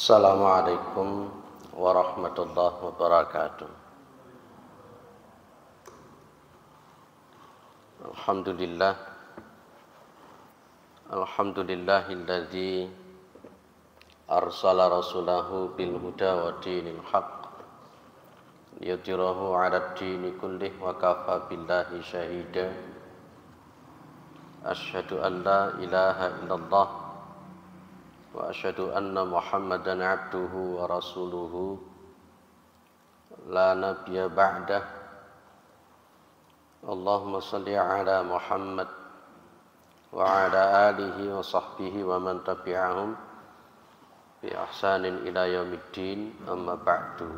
Assalamualaikum warahmatullahi wabarakatuh. Alhamdulillah. Alhamdulillahilladzi arsala rasulahu bil huda wa dinil haqq liyudhhirahu 'alad dini kullih wa kafa billahi syahida. Asyhadu an la ilaha illallah wa asyhadu anna Muhammadan 'abduhu wa rasuluhu la nabiyya ba'dah. Allahumma shalli 'ala Muhammad wa 'ala alihi wa sahbihi wa man tabi'ahum bi ihsanin ila yaumiddin, amma ba'du.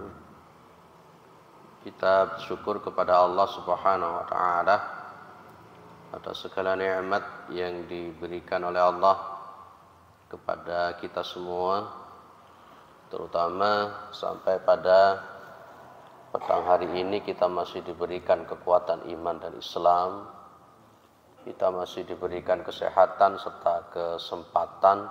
Kita bersyukur kepada Allah Subhanahu wa taala atas segala nikmat yang diberikan oleh Allah kepada kita semua, terutama sampai pada petang hari ini kita masih diberikan kekuatan iman dan Islam, kita masih diberikan kesehatan serta kesempatan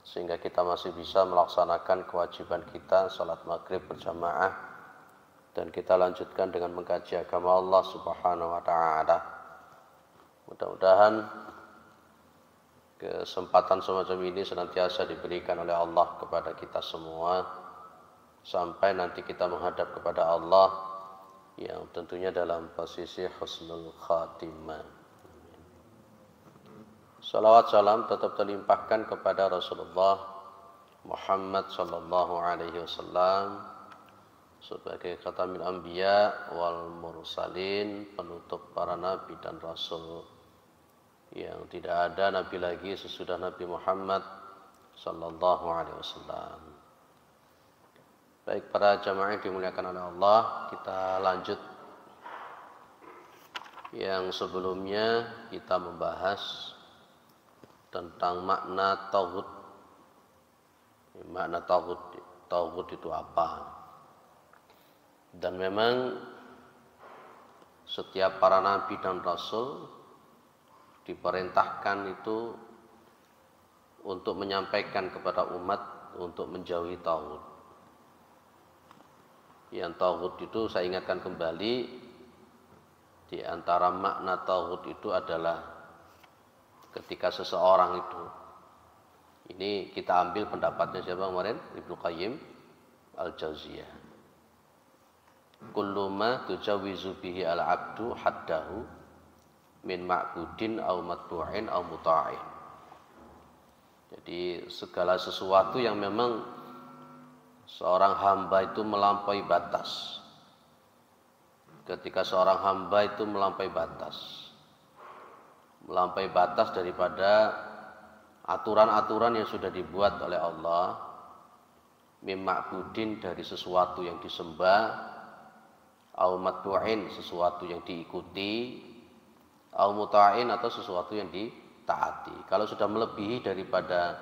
sehingga kita masih bisa melaksanakan kewajiban kita salat maghrib berjamaah, dan kita lanjutkan dengan mengkaji agama Allah Subhanahu wa taala. Mudah-mudahan kesempatan semacam ini senantiasa diberikan oleh Allah kepada kita semua sampai nanti kita menghadap kepada Allah yang tentunya dalam posisi husnul khatimah. Salawat salam tetap terlimpahkan kepada Rasulullah Muhammad sallallahu alaihi wasallam sebagai khatamul anbiya wal mursalin, penutup para nabi dan rasul, yang tidak ada nabi lagi sesudah Nabi Muhammad sallallahu alaihi wasallam. Baik para jamaah yang dimuliakan oleh Allah, kita lanjut yang sebelumnya kita membahas tentang makna tauhid. Makna tauhid itu apa? Dan memang setiap para nabi dan rasul diperintahkan itu untuk menyampaikan kepada umat untuk menjauhi tauhid. Yang tauhid itu saya ingatkan kembali, di antara makna tauhid itu adalah ketika seseorang itu, ini kita ambil pendapatnya siapa kemarin? Ibnu Qayyim Al-Jauziyah. Kullu ma tujawizu bihi al-'abdu haddahu min ma'budin aw matbu'in aw muta'in. Jadi segala sesuatu yang memang seorang hamba itu melampaui batas. Ketika seorang hamba itu melampaui batas daripada aturan-aturan yang sudah dibuat oleh Allah, min ma'budin dari sesuatu yang disembah, au matbu'in sesuatu yang diikuti, au muta'in atau sesuatu yang ditaati. Kalau sudah melebihi daripada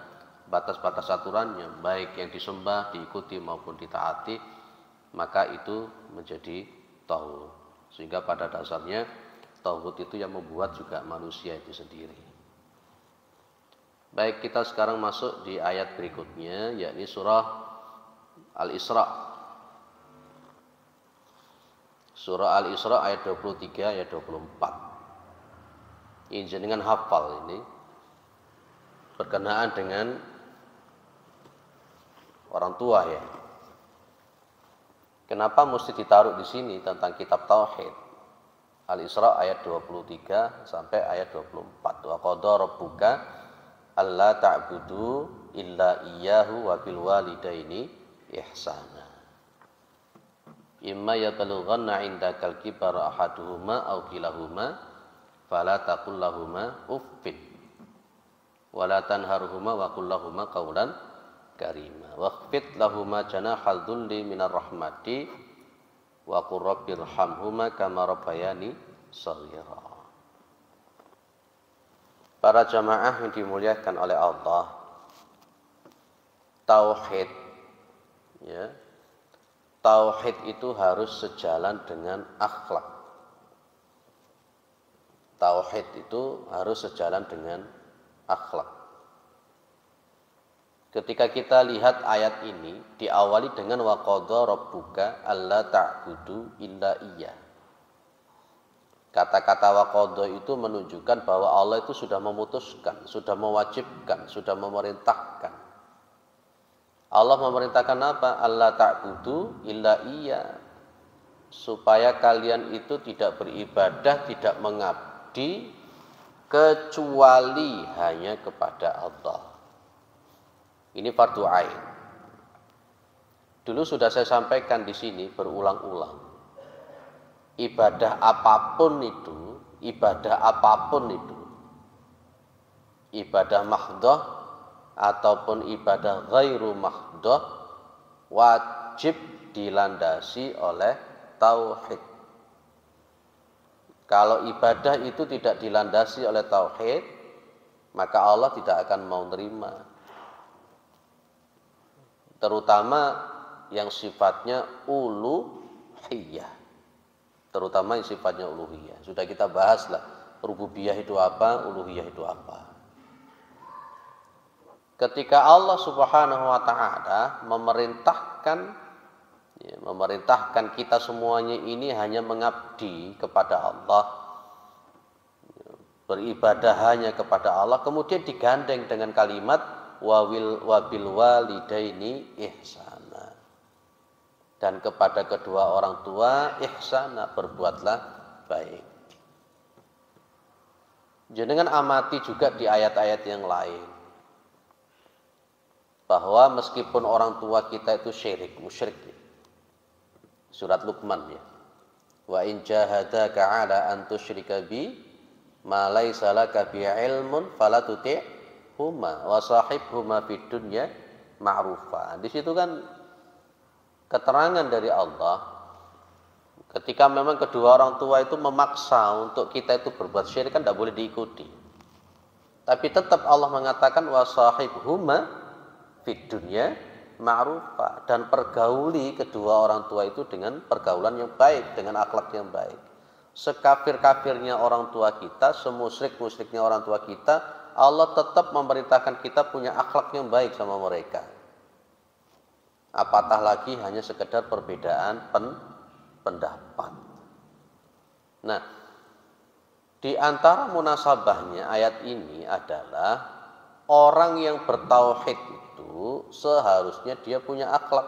batas-batas aturannya, baik yang disembah, diikuti maupun ditaati, maka itu menjadi tauhid. Sehingga pada dasarnya tauhid itu yang membuat juga manusia itu sendiri. Baik, kita sekarang masuk di ayat berikutnya, yakni surah Al-Isra. Surah Al-Isra ayat 23 ayat 24. Ini jenengan hafal ini berkenaan dengan orang tua ya. Kenapa mesti ditaruh di sini tentang kitab tauhid? Al-Isra ayat 23 sampai ayat 24. Wa qada rabbuka alla ta'budu illa iyyahu wa bil walidaini ihsana. Imma yablughanna 'indakal kibara ahaduhuma aw kilahuma fala taqul lahumā uffin wa la tanharhumā wa qul lahumā qawlan karīmā wakhfid lahumā janāhal dhulli minar rahmati wa qur rabbirhamhumā kamā rabbayani shaghīrā. Para jamaah yang dimuliakan oleh Allah, tauhid ya, tauhid itu harus sejalan dengan akhlak. Tauhid itu harus sejalan dengan akhlak. Ketika kita lihat ayat ini diawali dengan wa qadha rabbuka alla ta'budu illa iyyah. Kata-kata wa qadha itu menunjukkan bahwa Allah itu sudah memutuskan, sudah mewajibkan, sudah memerintahkan. Allah memerintahkan apa? Alla ta'budu illa iyyah. Supaya kalian itu tidak beribadah, tidak mengabdi kecuali hanya kepada Allah. Ini fardu ain. Dulu sudah saya sampaikan di sini berulang-ulang. Ibadah apapun itu, ibadah mahdhah ataupun ibadah ghairu mahdhah wajib dilandasi oleh tauhid. Kalau ibadah itu tidak dilandasi oleh tauhid, maka Allah tidak akan mau terima. Terutama yang sifatnya uluhiyah. Sudah kita bahaslah, rububiyah itu apa, uluhiyah itu apa. Ketika Allah Subhanahu wa taala memerintahkan kita semuanya ini hanya mengabdi kepada Allah, beribadah hanya kepada Allah, kemudian digandeng dengan kalimat wabil walidaini ihsana, dan kepada kedua orang tua ihsana, berbuatlah baik. Jenengan amati juga di ayat-ayat yang lain bahwa meskipun orang tua kita itu musyrik, surat Luqman ya, wa in jahadaka ala an tusyrika bi ma laysa laka bi ilmun fala tuti' wa sahibhuma fid dunya ma'rufa. Di situ kan keterangan dari Allah ketika memang kedua orang tua itu memaksa untuk kita itu berbuat syirik, kan tidak boleh diikuti. Tapi tetap Allah mengatakan wa sahibhuma fid dunya ma'rufa, dan pergauli kedua orang tua itu dengan pergaulan yang baik, dengan akhlak yang baik. Sekafir-kafirnya orang tua kita, semusyrik-musyriknya orang tua kita, Allah tetap memerintahkan kita punya akhlak yang baik sama mereka. Apatah lagi hanya sekedar perbedaan pendapat. Nah, di antara munasabahnya ayat ini adalah orang yang bertauhid itu seharusnya dia punya akhlak.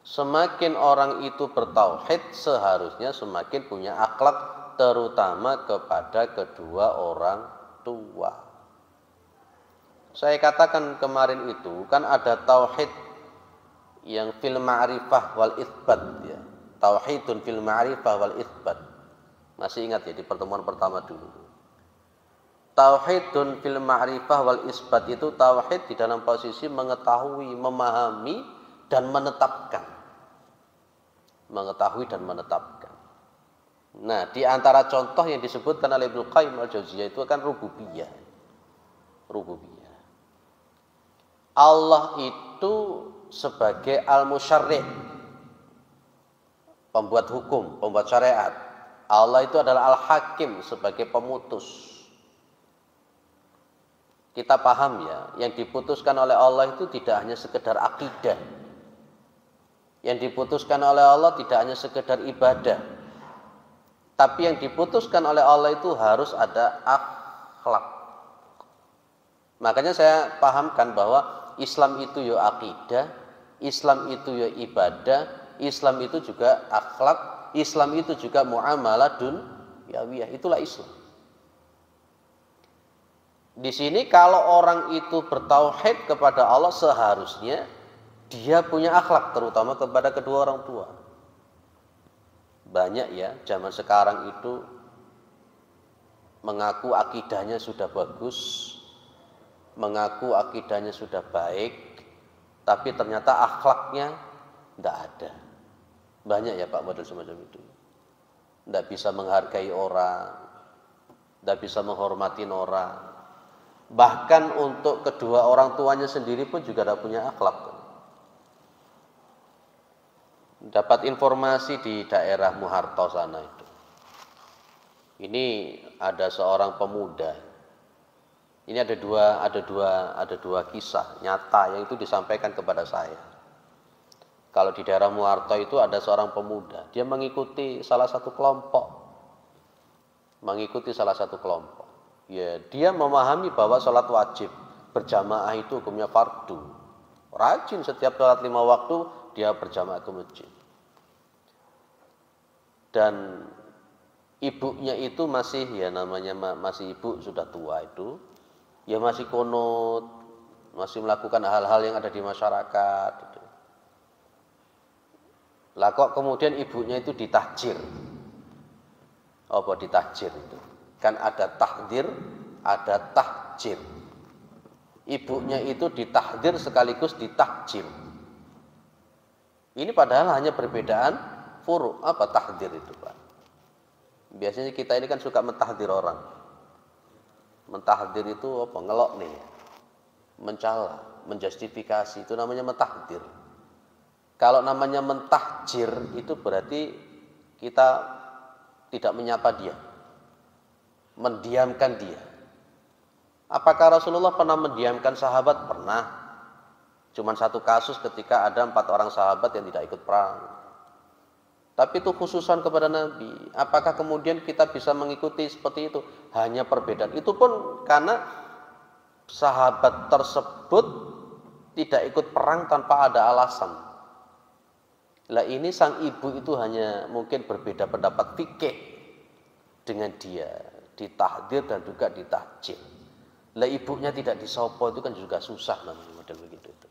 Semakin orang itu bertauhid, seharusnya semakin punya akhlak, terutama kepada kedua orang tua. Saya katakan kemarin itu kan ada tauhid yang fil ma'rifah wal itsbat ya. Tauhidun fil ma'rifah wal itsbat. Masih ingat ya di pertemuan pertama dulu. Tauhidun fil ma'rifah wal itsbat itu tauhid di dalam posisi mengetahui, memahami dan menetapkan. Mengetahui dan menetapkan. Nah, di antara contoh yang disebutkan oleh Ibnu Qayyim al-Jauziyah itu kan rububiyah. Rububiyah. Allah itu sebagai al-musyarri', pembuat hukum, pembuat syariat. Allah itu adalah al-hakim, sebagai pemutus. Kita paham ya, yang diputuskan oleh Allah itu tidak hanya sekedar akidah. Yang diputuskan oleh Allah tidak hanya sekedar ibadah. Tapi yang diputuskan oleh Allah itu harus ada akhlak. Makanya saya pahamkan bahwa Islam itu ya akidah, Islam itu ya ibadah, Islam itu juga akhlak, Islam itu juga muamalah dunyawiyah. Itulah Islam. Di sini kalau orang itu bertauhid kepada Allah, seharusnya dia punya akhlak, terutama kepada kedua orang tua. Banyak ya zaman sekarang itu mengaku akidahnya sudah bagus, mengaku akidahnya sudah baik, tapi ternyata akhlaknya tidak ada. Banyak ya Pak model semacam itu. Tidak bisa menghargai orang, tidak bisa menghormati orang. Bahkan untuk kedua orang tuanya sendiri pun juga tidak punya akhlak. Dapat informasi di daerah Muharto sana itu. Ini ada seorang pemuda Ini ada dua kisah nyata yang itu disampaikan kepada saya. Kalau di daerah Muarto itu ada seorang pemuda, dia mengikuti salah satu kelompok. Ya, dia memahami bahwa sholat wajib berjamaah itu hukumnya fardu. Rajin setiap sholat 5 waktu dia berjamaah ke masjid. Dan ibunya itu masih masih ibu sudah tua itu. Ya masih kunut, masih melakukan hal-hal yang ada di masyarakat. Lah kok kemudian ibunya itu ditahjir. Apa ditahjir itu? Kan ada tahdir, ada tahjir. Ibunya itu ditahdir sekaligus ditahjir. Ini padahal hanya perbedaan furu'. Apa tahdir itu, Pak? Biasanya kita ini kan suka mentahdir orang. Mentahdir itu apa? Ngelok nih, mencela, menjustifikasi, itu namanya mentahdir. Kalau namanya mentahjir itu berarti kita tidak menyapa dia, mendiamkan dia. Apakah Rasulullah pernah mendiamkan sahabat? Pernah. Cuman satu kasus ketika ada 4 orang sahabat yang tidak ikut perang. Tapi itu khususan kepada Nabi. Apakah kemudian kita bisa mengikuti seperti itu? Hanya perbedaan. Itu pun karena sahabat tersebut tidak ikut perang tanpa ada alasan. Lah ini sang ibu itu hanya mungkin berbeda pendapat fikih dengan dia. Ditahdir dan juga ditahjir. Lah ibunya tidak disopo itu kan juga susah namanya model begitu itu.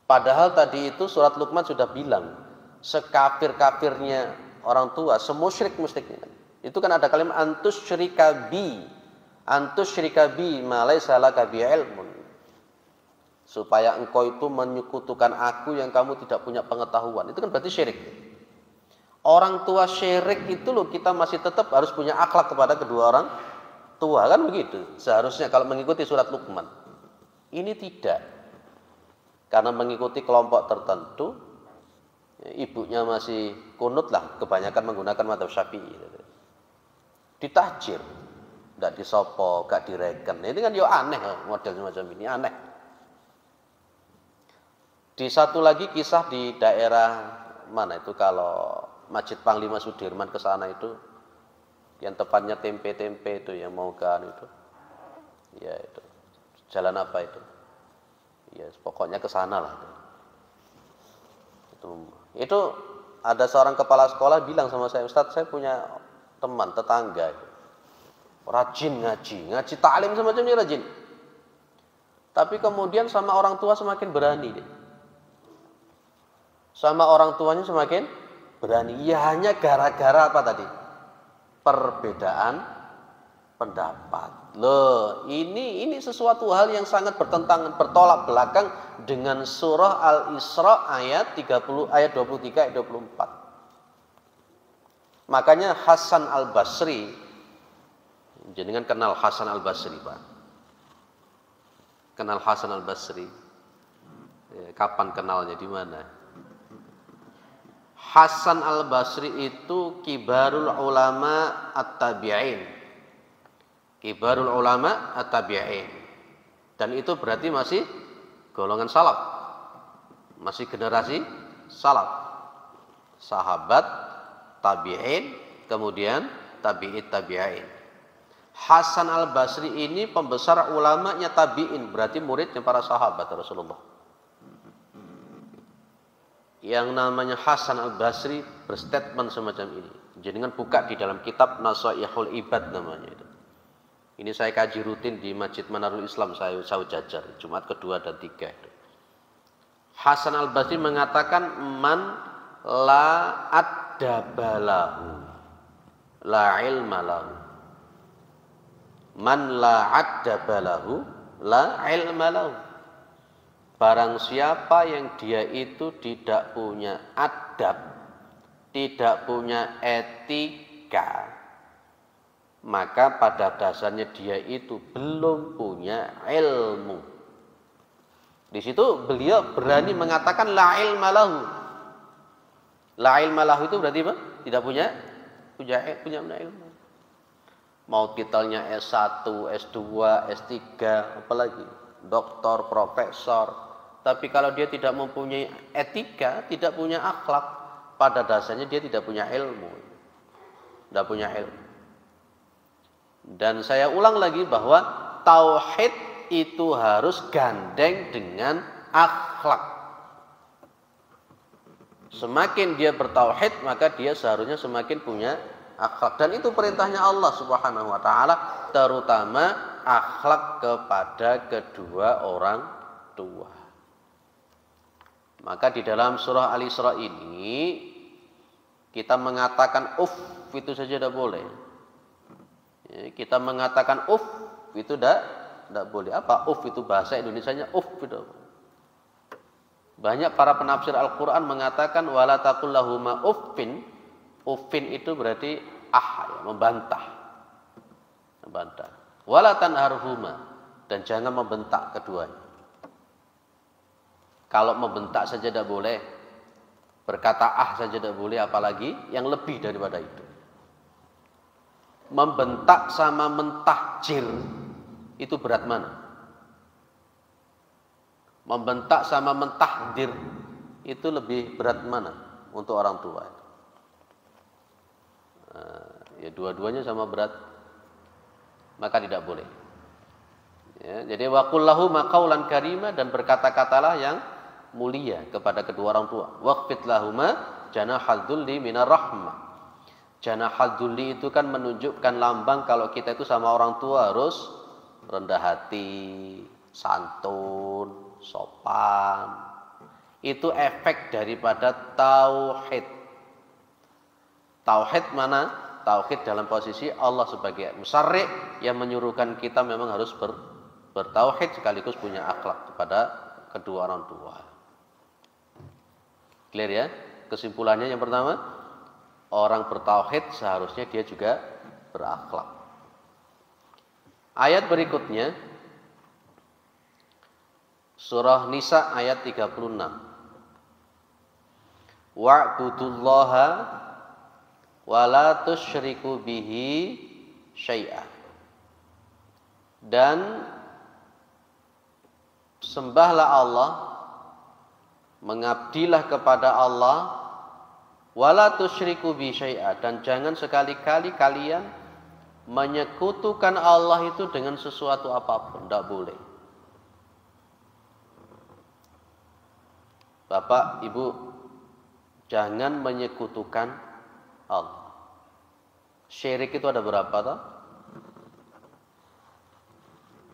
Padahal tadi itu surat Luqman sudah bilang, sekafir-kafirnya orang tua, semusyrik-musyriknya. Itu kan ada kalimat antus syirika bi ma laisa laka bi ilmun. Supaya engkau itu menyekutukan aku yang kamu tidak punya pengetahuan. Itu kan berarti syirik. Orang tua syirik itu loh, kita masih tetap harus punya akhlak kepada kedua orang tua, kan begitu. Seharusnya kalau mengikuti surat Luqman. Ini tidak. Karena mengikuti kelompok tertentu, ibunya masih kunut lah, kebanyakan menggunakan madzhab Syafi'i. Ditahjir, enggak disopo, enggak direken. Ini kan yo aneh model semacam ini, aneh. Di satu lagi kisah di daerah mana itu, kalau Masjid Panglima Sudirman ke sana itu, yang tepatnya tempe-tempe itu yang mau kan itu. Ya itu. Jalan apa itu? Ya pokoknya ke sana lah itu. Itu ada seorang kepala sekolah bilang sama saya, Ustaz, saya punya teman tetangga itu, rajin ngaji taklim semacam ini rajin. Tapi kemudian sama orang tua semakin berani deh. Sama orang tuanya semakin berani. Ya hanya gara-gara apa tadi? Perbedaan pendapat. Loh, ini sesuatu hal yang sangat bertolak belakang dengan surah Al-Isra ayat 23 ayat 24. Makanya Hasan Al-Basri, jenengan kenal Hasan Al-Basri, Pak? Kenal Hasan Al-Basri? Kapan kenalnya, di mana? Hasan Al-Basri itu kibarul ulama at-tabi'in. Kibarul ulama at-tabi'in. Dan itu berarti masih golongan salaf. Masih generasi salaf. Sahabat, tabi'in, kemudian tabi'it tabi'in. Hasan Al-Basri ini pembesar ulamanya tabi'in, berarti muridnya para sahabat Rasulullah. Yang namanya Hasan Al-Basri berstatement semacam ini. Jangan buka di dalam kitab Nasaihul Ibad namanya itu. Ini saya kaji rutin di Masjid Manarul Islam saya jajar Jumat kedua dan 3 itu. Hasan Al-Basri mengatakan man la addabalahu la ilma lahu. Man la addabalahu la ilma lahu. Barang siapa yang dia itu tidak punya adab, tidak punya etika, maka pada dasarnya dia itu belum punya ilmu. Di situ beliau berani mengatakan la ilma lahu. La ilma lahu itu berarti apa? Tidak punya ilmu. Mau titelnya S1, S2, S3, apalagi doktor, profesor. Tapi kalau dia tidak mempunyai etika, tidak punya akhlak, pada dasarnya dia tidak punya ilmu. Tidak punya ilmu. Dan saya ulang lagi bahwa tauhid itu harus gandeng dengan akhlak. Semakin dia bertauhid, maka dia seharusnya semakin punya akhlak. Dan itu perintahnya Allah Subhanahu wa taala, terutama akhlak kepada kedua orang tua. Maka di dalam surah Al-Isra ini kita mengatakan uff itu saja tidak boleh. Kita mengatakan uff itu tidak boleh. Apa uff itu bahasa Indonesianya uff itu? Banyak para penafsir Al-Quran mengatakan wala taqul lahuma uffin. Uffin itu berarti ya, membantah. Membantah. Wala tanharhuma, dan jangan membentak keduanya. Kalau membentak saja tidak boleh, berkata saja tidak boleh, apalagi yang lebih daripada itu. Membentak sama mentahjir itu berat mana? Membentak sama mentahdir itu lebih berat mana untuk orang tua? Ya dua-duanya sama berat, maka tidak boleh. Ya, jadi waqul lahuma qaulan karima, dan berkata-katalah yang mulia kepada kedua orang tua. Waqfid lahuma janahal dzulli minar rahmah. Janahal dzulli itu kan menunjukkan lambang kalau kita itu sama orang tua harus rendah hati, santun, sopan. Itu efek daripada tauhid. Tauhid mana? Tauhid dalam posisi Allah sebagai musyarri' yang menyuruhkan kita memang harus bertauhid sekaligus punya akhlak kepada kedua orang tua. Clear ya? Kesimpulannya yang pertama, orang bertauhid seharusnya dia juga berakhlak. Ayat berikutnya Surah Nisa ayat 36. Wa'budullaha wa la tusyriku bihi syai'a. Dan sembahlah Allah, mengabdilah kepada Allah, wa la tusyriku bihi syai'a, dan jangan sekali-kali kalian menyekutukan Allah itu dengan sesuatu apapun, tidak boleh. Bapak, Ibu, jangan menyekutukan Allah. Syirik itu ada berapa toh?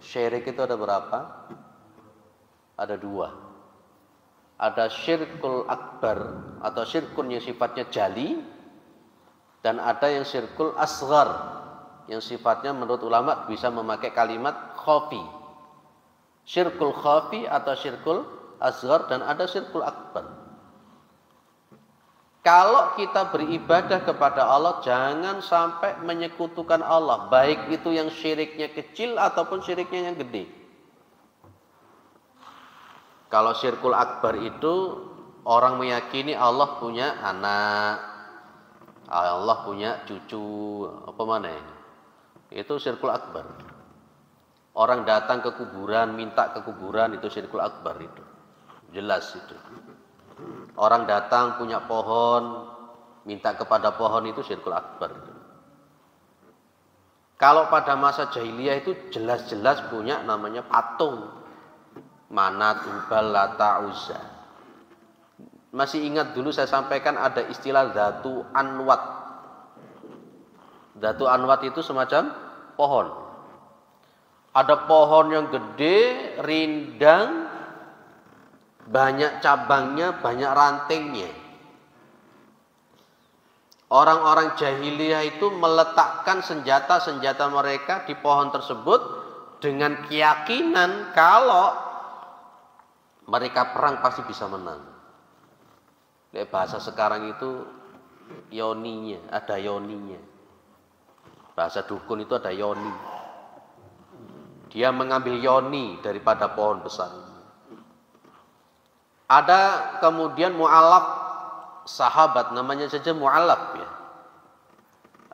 Syirik itu ada berapa? Ada dua. Ada syirkul akbar atau syirkun yang sifatnya jali, dan ada yang syirkul asghar yang sifatnya menurut ulama bisa memakai kalimat khafi. Syirkul khafi atau syirkul asghar, dan ada syirkul akbar. Kalau kita beribadah kepada Allah, jangan sampai menyekutukan Allah, baik itu yang syiriknya kecil ataupun syiriknya yang gede. Kalau syirkul akbar itu orang meyakini Allah punya anak, Allah punya cucu, apa mana ya? Itu syirkul akbar. Orang datang ke kuburan, minta ke kuburan, itu syirkul akbar itu. Jelas itu. Orang datang punya pohon, minta kepada pohon, itu syirkul akbar itu. Kalau pada masa jahiliyah itu jelas-jelas punya namanya patung. Manat, Hubal, Lata, Uzza. Masih ingat dulu saya sampaikan ada istilah Dzatu Anwat. Dzatu Anwat itu semacam pohon. Ada pohon yang gede, rindang, banyak cabangnya, banyak rantingnya. Orang-orang jahiliyah itu meletakkan senjata-senjata mereka di pohon tersebut dengan keyakinan kalau mereka perang pasti bisa menang. Kayak bahasa sekarang itu yoninya, ada yoninya. Bahasa dukun itu ada yoni. Dia mengambil yoni daripada pohon besar. Ada kemudian mu'alaf sahabat, namanya saja mu'alaf ya.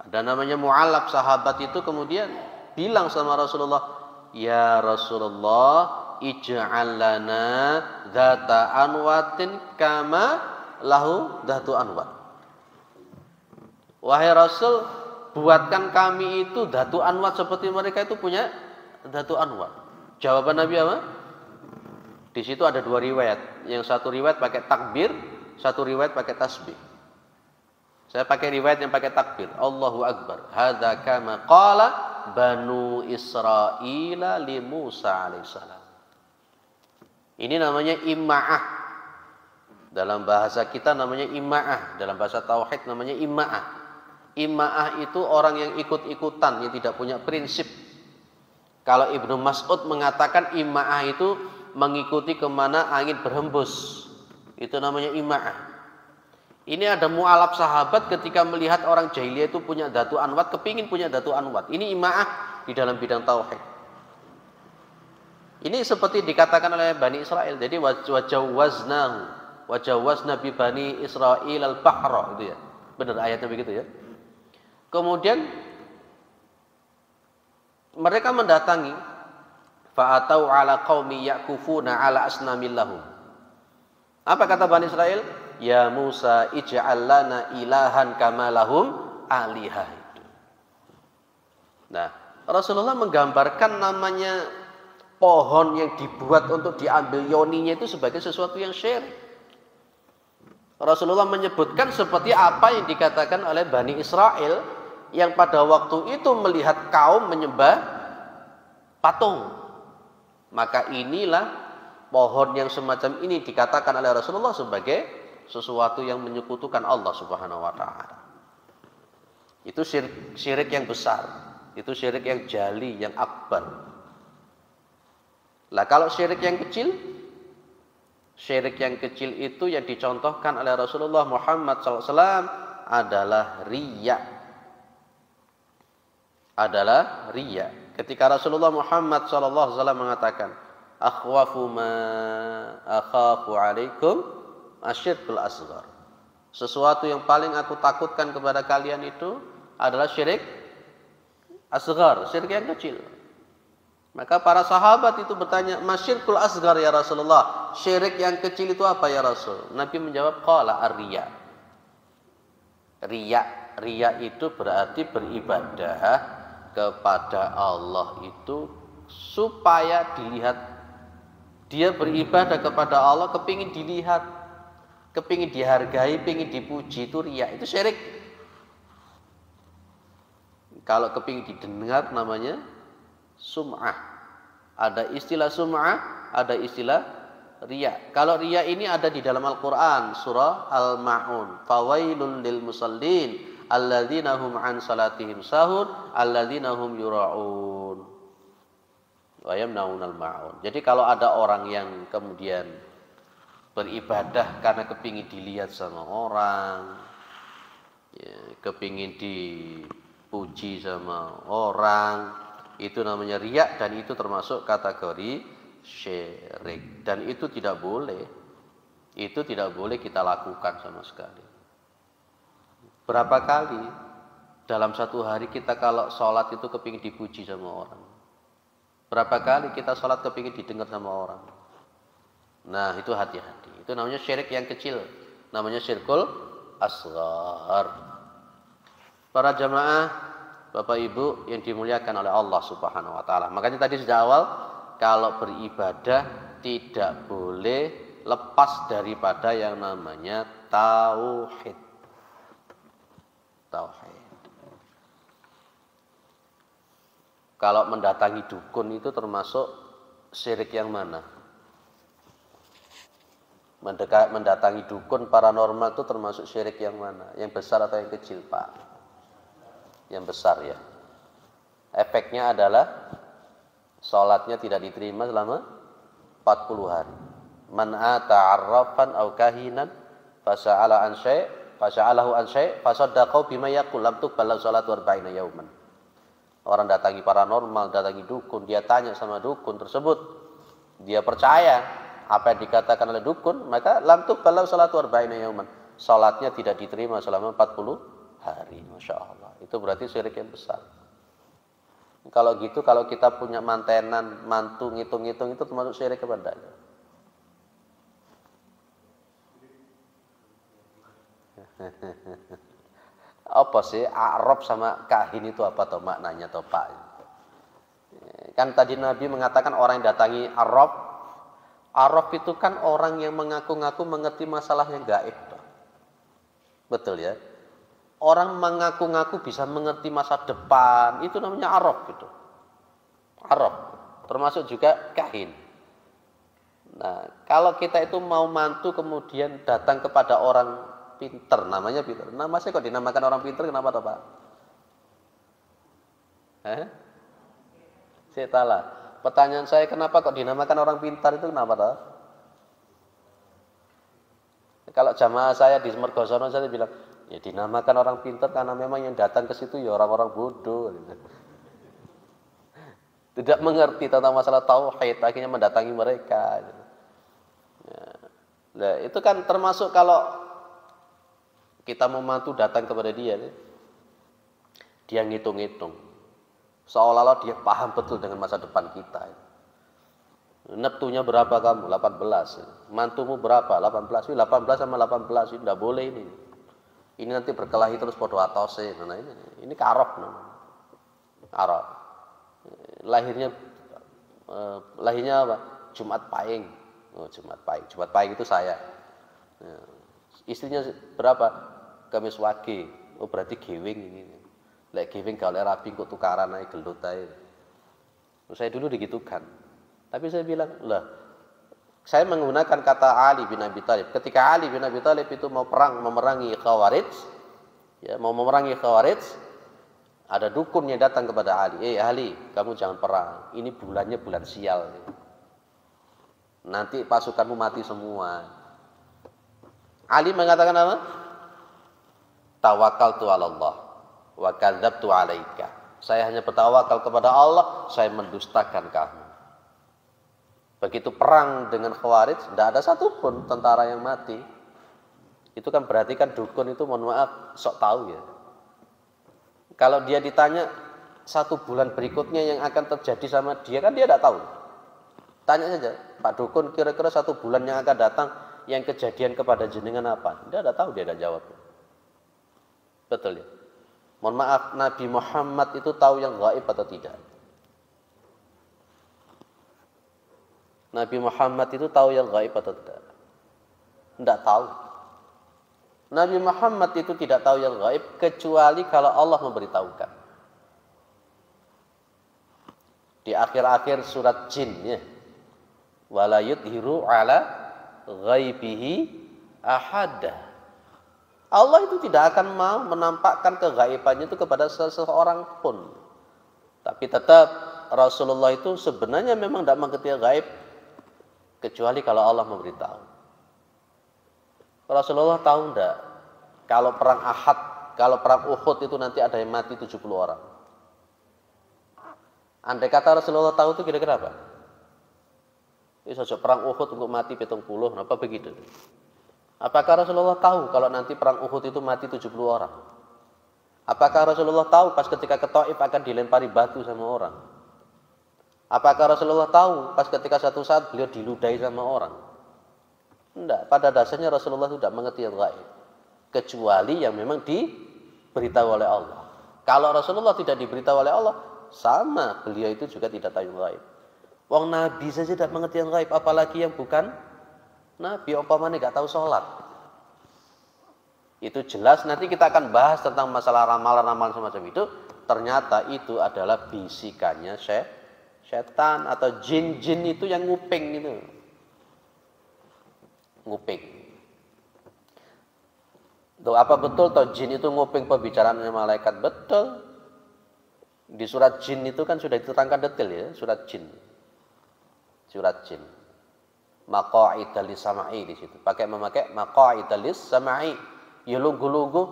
Ada Dan namanya mu'allaq, sahabat itu kemudian bilang sama Rasulullah, "Ya Rasulullah, ij'al lana dzata anwatin kama lahu dzatu anwat." Wahai Rasul, buatkan kami itu dzatu anwat seperti mereka itu punya dzatu anwat. Jawaban Nabi apa? Di situ ada dua riwayat. Yang satu riwayat pakai takbir, satu riwayat pakai tasbih. Saya pakai riwayat yang pakai takbir. Allahu Akbar. Hadza kama qala Banu Israila li Musa alaihissalam. Ini namanya imma'ah. Dalam bahasa kita namanya imma'ah. Dalam bahasa tauhid namanya imma'ah. Imma'ah itu orang yang ikut-ikutan, yang tidak punya prinsip. Kalau Ibnu Mas'ud mengatakan imma'ah itu mengikuti kemana angin berhembus. Itu namanya imma'ah. Ini ada mu'alaf sahabat ketika melihat orang jahiliyah itu punya dzatu anwat, kepingin punya dzatu anwat. Ini imma'ah di dalam bidang tauhid. Ini seperti dikatakan oleh Bani Israel. Jadi wajawazna bi Bani Israil al-bahra, itu ya. Benar ayatnya begitu ya. Kemudian mereka mendatangi fa'atau ala qaumi yakufuna ala asnamil lahum. Apa kata Bani Israel? Ya Musa ij'al lana ilahan kama lahum alihah. Nah, Rasulullah menggambarkan namanya pohon yang dibuat untuk diambil yoninya itu sebagai sesuatu yang syirik. Rasulullah menyebutkan seperti apa yang dikatakan oleh Bani Israel yang pada waktu itu melihat kaum menyembah patung. Maka inilah pohon yang semacam ini dikatakan oleh Rasulullah sebagai sesuatu yang menyekutukan Allah Subhanahu wa taala. Itu syirik yang besar, itu syirik yang jali, yang akbar. Lah kalau syirik yang kecil itu yang dicontohkan oleh Rasulullah Muhammad SAW adalah riya. Adalah riya. Ketika Rasulullah Muhammad SAW mengatakan, akhwafu ma akhafu alaikum asyirkul asghar. Sesuatu yang paling aku takutkan kepada kalian itu adalah syirik asghar, syirik yang kecil. Maka para sahabat itu bertanya, masyirkul asghar ya Rasulullah, syirik yang kecil itu apa ya Rasul? Nabi menjawab, qala ar-riya. Riya itu berarti beribadah kepada Allah itu supaya dilihat. Dia beribadah kepada Allah kepingin dilihat, kepingin dihargai, kepingin dipuji, itu riya, itu syirik. Kalau kepingin didengar namanya sum'ah. Ada istilah sum'ah, ada istilah riya. Kalau riya ini ada di dalam Al-Quran, surah Al-Ma'un. Fawailun lil musallin alladzina hum an salatihim sahun alladzina hum yura'un wa yamnaunal ma'un. Jadi kalau ada orang yang kemudian beribadah karena kepingin dilihat sama orang, ya, kepingin dipuji sama orang, itu namanya riya, dan itu termasuk kategori syirik, dan itu tidak boleh kita lakukan sama sekali. Berapa kali dalam satu hari kita kalau sholat itu kepingin dipuji sama orang? Berapa kali kita sholat kepingin didengar sama orang? Nah, itu hati-hati. Itu namanya syirik yang kecil. Namanya syirkul asghar. Para jamaah, Bapak Ibu yang dimuliakan oleh Allah Subhanahu wa taala. Makanya tadi sejak awal, kalau beribadah tidak boleh lepas daripada yang namanya tauhid. Tauhid. Kalau mendatangi dukun itu termasuk syirik yang mana? Mendatangi dukun paranormal itu termasuk syirik yang mana? Yang besar atau yang kecil, Pak? Yang besar ya. Efeknya adalah salatnya tidak diterima selama 40 hari. Man ata'arrafan aw kahinan fasa'ala an syai' fasa'alahu an syai' fasaddaqau bima yaqul lam tuqbal salatu 40 yauman. Orang datangi paranormal, datangi dukun, dia tanya sama dukun tersebut, dia percaya apa yang dikatakan oleh dukun, maka lam tuqbal salatu 40 yauman. Salatnya tidak diterima selama 40 hari. Masya Allah. Itu berarti syirik yang besar. Kalau gitu, kalau kita punya mantenan, mantu ngitung-ngitung itu termasuk syirik apa enggak? Apa sih Arab sama kahin itu apa toh maknanya toh Pak? Kan tadi Nabi mengatakan orang yang datangi Arab itu kan orang yang mengaku-ngaku mengerti masalah yang gaib toh. Betul ya? Orang mengaku-ngaku bisa mengerti masa depan, itu namanya Arab gitu. Arab, termasuk juga kahin. Nah, kalau kita itu mau mantu kemudian datang kepada orang pinter, namanya pinter. Nama saya kok dinamakan orang pinter, kenapa toh Pak? Saya salah. Pertanyaan saya, kenapa kok dinamakan orang pintar itu kenapa toh? Kalau jamaah saya di Mergosono saya bilang, ya dinamakan orang pintar karena memang yang datang ke situ ya orang-orang bodoh. Tidak mengerti tentang masalah tauhid, akhirnya mendatangi mereka. Nah, itu kan termasuk kalau kita mau mantu datang kepada dia, dia ngitung-ngitung. Seolah-olah dia paham betul dengan masa depan kita. Neptunya berapa kamu? 18. Mantumu berapa? 18. 18 sama 18 itu tidak boleh ini. Ini nanti berkelahi terus podo atose. Nah, ini karop namanya. Karop. Lahirnya apa? Jumat Pahing. Oh, Jumat Pahing. Jumat Pahing itu saya. Istrinya berapa? Kamis Wage. Oh, berarti gewing ini. Lek gewing kalau rapi kok tukaran ae gelut ae. Saya dulu digitukan. Tapi saya bilang, lah, saya menggunakan kata Ali bin Abi Thalib. Ketika Ali bin Abi Thalib itu mau memerangi Khawarij, ya, mau memerangi Khawarij, ada dukun yang datang kepada Ali. Ali, kamu jangan perang. Ini bulannya bulan sial. Nanti pasukanmu mati semua. Ali mengatakan apa? Tawakkaltu 'ala Allah wa kadzabtu 'alaika. Saya hanya bertawakal kepada Allah, saya mendustakan kamu. Begitu perang dengan Khawarij, tidak ada satupun tentara yang mati. Itu kan berarti kan dukun itu mohon maaf sok tahu ya. Kalau dia ditanya 1 bulan berikutnya yang akan terjadi sama dia, kan dia tidak tahu. Tanya saja, Pak Dukun, kira-kira 1 bulan yang akan datang yang kejadian kepada jenengan apa? Dia tidak tahu, dia tidak jawab. Betul ya. Mohon maaf, Nabi Muhammad itu tahu yang gaib atau tidak? Nabi Muhammad itu tahu yang gaib atau tidak? Tidak tahu. Nabi Muhammad itu tidak tahu yang gaib kecuali kalau Allah memberitahukan. Di akhir-akhir surat Jin ya. Wala yudhiru ala ghaibihi ahada. Allah itu tidak akan mau menampakkan kegaibannya itu kepada seseorang pun. Tapi tetap Rasulullah itu sebenarnya memang tidak mengerti gaib kecuali kalau Allah memberitahu. Rasulullah tahu enggak kalau perang Ahad, kalau perang Uhud itu nanti ada yang mati 70 orang. Andai kata Rasulullah tahu itu kira-kira apa? Ini saja perang Uhud untuk mati 70, apa begitu? Apakah Rasulullah tahu kalau nanti perang Uhud itu mati 70 orang? Apakah Rasulullah tahu pas ketika ke Taif akan dilempari batu sama orang? Apakah Rasulullah tahu pas ketika satu saat beliau diludahi sama orang? Tidak. Pada dasarnya Rasulullah tidak mengerti yang gaib. Kecuali yang memang diberitahu oleh Allah. Kalau Rasulullah tidak diberitahu oleh Allah, sama beliau itu juga tidak tahu yang gaib. Wong Nabi saja tidak mengerti yang gaib, apalagi yang bukan Nabi. Umpamanya nggak tahu sholat. Itu jelas nanti kita akan bahas tentang masalah ramalan-ramalan semacam itu. Ternyata itu adalah bisikannya setan atau jin-jin itu yang nguping itu. Nguping. Tuh, apa betul toh jin itu nguping pembicaraannya malaikat? Betul. Di surat jin itu kan sudah diterangkan detail ya, surat jin. Surat jin. Maqa'idal lisama'i di situ. Memakai maqa'idal lisama'i. Ya lugu-lugu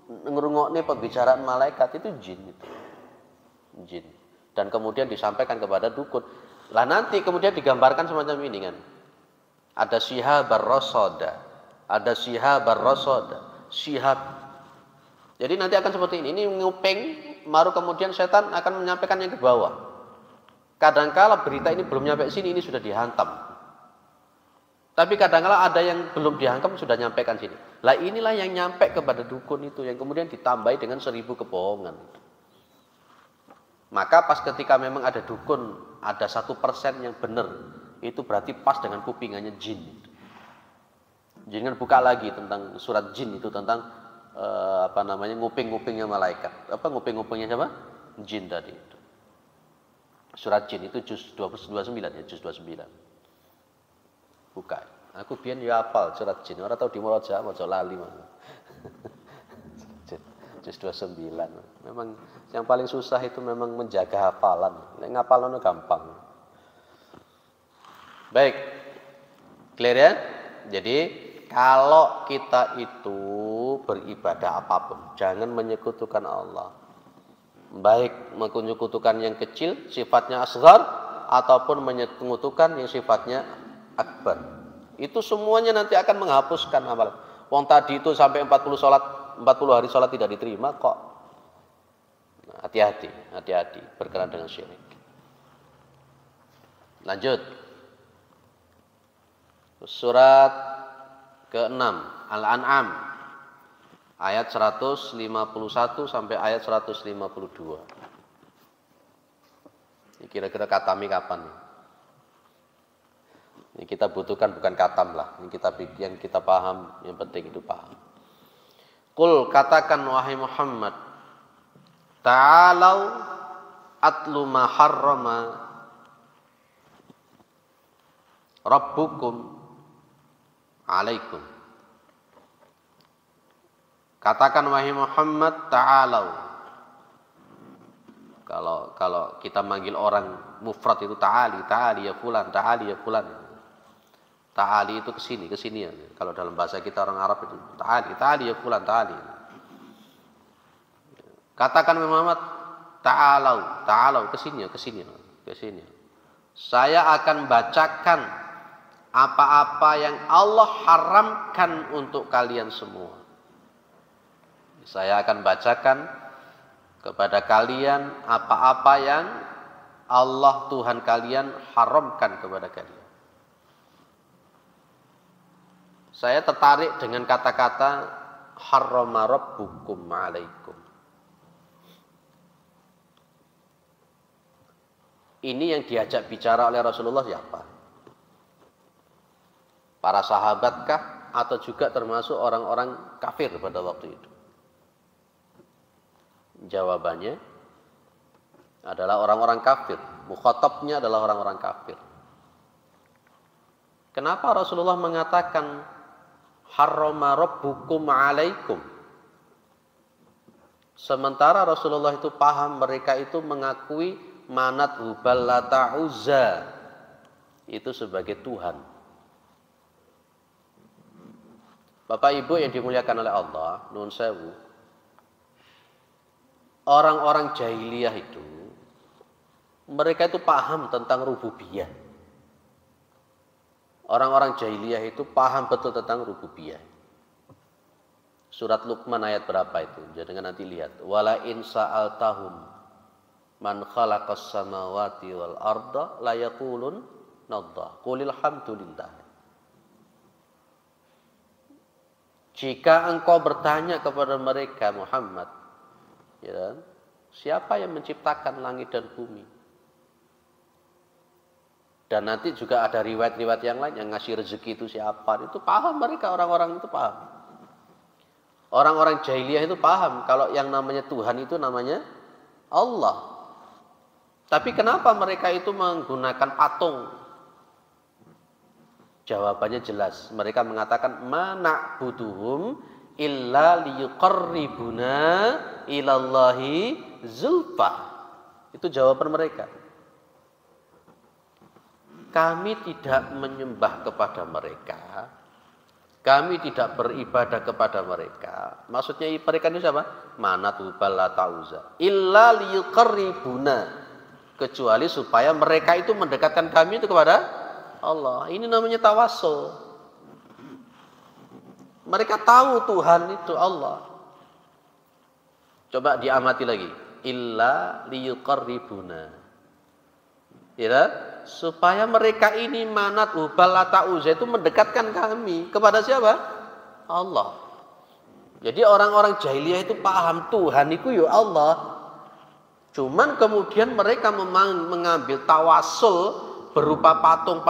ngerungokne pembicaraan malaikat itu jin itu. Jin. Dan kemudian disampaikan kepada dukun. Lah nanti kemudian digambarkan semacam ini kan. Ada shihabar rasada, ada shihabar rasada. Shihab Jadi nanti akan seperti ini nguping, baru kemudian setan akan menyampaikan yang ke bawah. Kadangkala berita ini belum nyampe sini, ini sudah dihantam. Tapi kadangkala ada yang belum dihantam sudah nyampaikan sini. Lah inilah yang nyampe kepada dukun itu, yang kemudian ditambahi dengan 1000 kebohongan. Maka pas ketika memang ada dukun, ada 1% yang benar, itu berarti pas dengan kupingannya jin. Jangan buka lagi tentang surat jin itu, tentang nguping-ngupingnya malaikat. Nguping-ngupingnya siapa? Jin tadi itu. Surat jin itu juz 29 ya, juz 29. Buka. Aku biyen ya hafal surat jin, ora tau di murojaah maca lali mah. Juz 29. Memang yang paling susah itu memang menjaga hafalan. Nek ngapalno gampang. Baik. Clear ya? Jadi kalau kita itu beribadah apapun, jangan menyekutukan Allah. Baik menyekutukan yang kecil, sifatnya asghar, ataupun menyekutukan yang sifatnya akbar. Itu semuanya nanti akan menghapuskan amalan. Wong tadi itu sampai 40 hari sholat tidak diterima kok. Nah, hati-hati berkenaan dengan syirik. Lanjut. Surat ke-6 Al-An'am ayat 151 sampai ayat 152. Ini kira-kira katami kapan nih? Ini kita butuhkan bukan katam lah. Ini yang kita paham, yang penting itu paham. Qul, katakan wahai Muhammad, ta'alau atlu ma harrama rabbukum alaikum. Katakan wahai Muhammad, ta'alau. Kalau kita manggil orang mufrad itu ta'ali ya fulan, ta'ali ya fulan. Ta'ali itu kesini ya. Kalau dalam bahasa kita orang Arab itu ta'ali ya fulan, ta'ali. Katakan Muhammad, ta'alau kesini. Saya akan bacakan apa-apa yang Allah haramkan untuk kalian semua. Saya akan bacakan kepada kalian apa-apa yang Allah Tuhan kalian haramkan kepada kalian. Saya tertarik dengan kata-kata harrama rabbukum alaikum. Ini yang diajak bicara oleh Rasulullah siapa? Para sahabatkah atau juga termasuk orang-orang kafir pada waktu itu? Jawabannya adalah orang-orang kafir. Mukhatabnya adalah orang-orang kafir. Kenapa Rasulullah mengatakan harrama rabbukum alaikum? Sementara Rasulullah itu paham mereka itu mengakui Manat, Hubal, Lata, Uzza itu sebagai Tuhan. Bapak Ibu yang dimuliakan oleh Allah, nuwun sewu. Orang-orang jahiliyah itu mereka itu paham tentang rububiyah. Orang-orang jahiliyah itu paham betul tentang rububiyah. Surat Luqman ayat berapa itu? Jangan nanti lihat. Wala in sa'altahum man khalaqas samawati wal arda la yaqulun nadda. Qulil hamdulillah. Jika engkau bertanya kepada mereka Muhammad, ya, siapa yang menciptakan langit dan bumi? Dan nanti juga ada riwayat-riwayat yang lain yang ngasih rezeki itu siapa? Itu paham mereka, orang-orang itu paham. Orang-orang jahiliyah itu paham kalau yang namanya Tuhan itu namanya Allah. Tapi kenapa mereka itu menggunakan patung? Jawabannya jelas. Mereka mengatakan ma na'buduhum illa liyuqarribuna ilallahi zulfa. Itu jawaban mereka. Kami tidak menyembah kepada mereka. Kami tidak beribadah kepada mereka. Maksudnya mereka ini siapa? Manat, Hubal, Lata, Uzza. Illa liyuqarribuna. Kecuali supaya mereka itu mendekatkan kami itu kepada Allah. Ini namanya tawassul. Mereka tahu Tuhan itu Allah. Coba diamati lagi. Illa liyuqarribuna. Ya, supaya mereka ini Manat, Hubal, Lata, Uzza itu mendekatkan kami kepada siapa? Allah. Jadi orang-orang jahiliyah itu paham Tuhan itu ya Allah. Cuman kemudian mereka mengambil tawasul berupa patung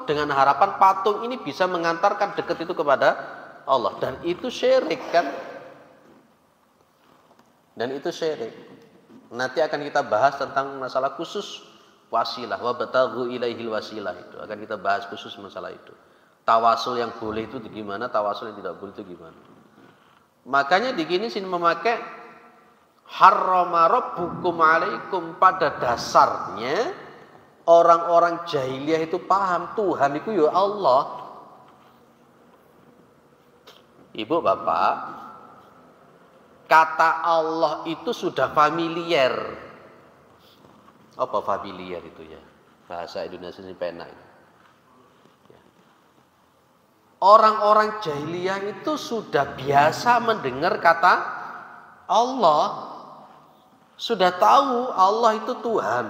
dengan harapan patung ini bisa mengantarkan dekat itu kepada Allah, dan itu syirik kan? Dan itu syirik. Nanti akan kita bahas tentang masalah khusus wasilah, wa bataghu ilaihil wasilah, itu akan kita bahas khusus masalah itu. Tawasul yang boleh itu gimana, tawasul yang tidak boleh itu gimana. Makanya di sini memakai harrama rabbukum alaikum. Pada dasarnya orang-orang jahiliyah itu paham Tuhan itu ya Allah. Ibu bapak, kata Allah itu sudah familiar. Apa familiar itu ya? Bahasa Indonesia ini pena. Orang-orang jahiliyah itu sudah biasa mendengar kata Allah. Sudah tahu Allah itu Tuhan.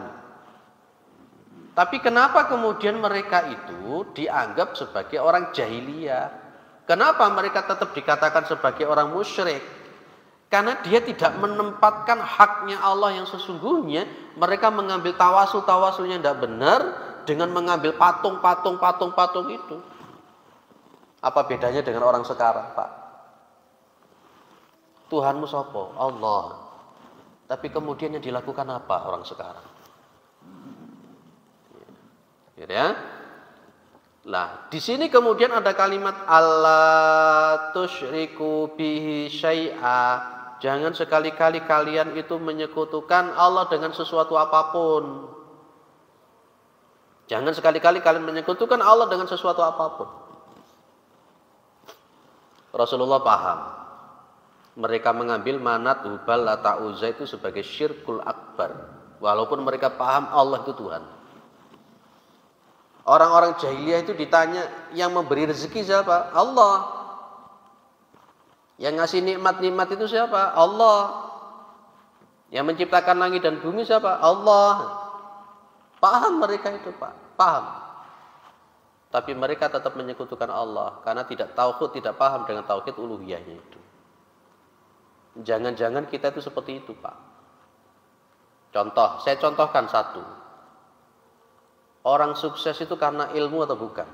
Tapi kenapa kemudian mereka itu dianggap sebagai orang jahiliyah? Kenapa mereka tetap dikatakan sebagai orang musyrik? Karena dia tidak menempatkan haknya Allah yang sesungguhnya. Mereka mengambil tawasul-tawasulnya tidak benar dengan mengambil patung itu. Apa bedanya dengan orang sekarang, Pak? Tuhanmu sapa? Allah. Tapi kemudian yang dilakukan apa orang sekarang? Ya. Nah, di sini kemudian ada kalimat Allah tusyriku bihi syai'a. Jangan sekali-kali kalian itu menyekutukan Allah dengan sesuatu apapun. Jangan sekali-kali kalian menyekutukan Allah dengan sesuatu apapun. Rasulullah paham. Mereka mengambil Manat, Hubal, Lata, Uzza itu sebagai syirkul akbar. Walaupun mereka paham Allah itu Tuhan. Orang-orang jahiliyah itu ditanya, yang memberi rezeki siapa? Allah. Yang ngasih nikmat-nikmat itu siapa? Allah. Yang menciptakan langit dan bumi siapa? Allah. Paham mereka itu, Pak. Paham. Tapi mereka tetap menyekutukan Allah karena tidak tauhid, tidak paham dengan tauhid uluhiyahnya itu. Jangan-jangan kita itu seperti itu, Pak. Contoh, saya contohkan satu. Orang sukses itu karena ilmu atau bukan?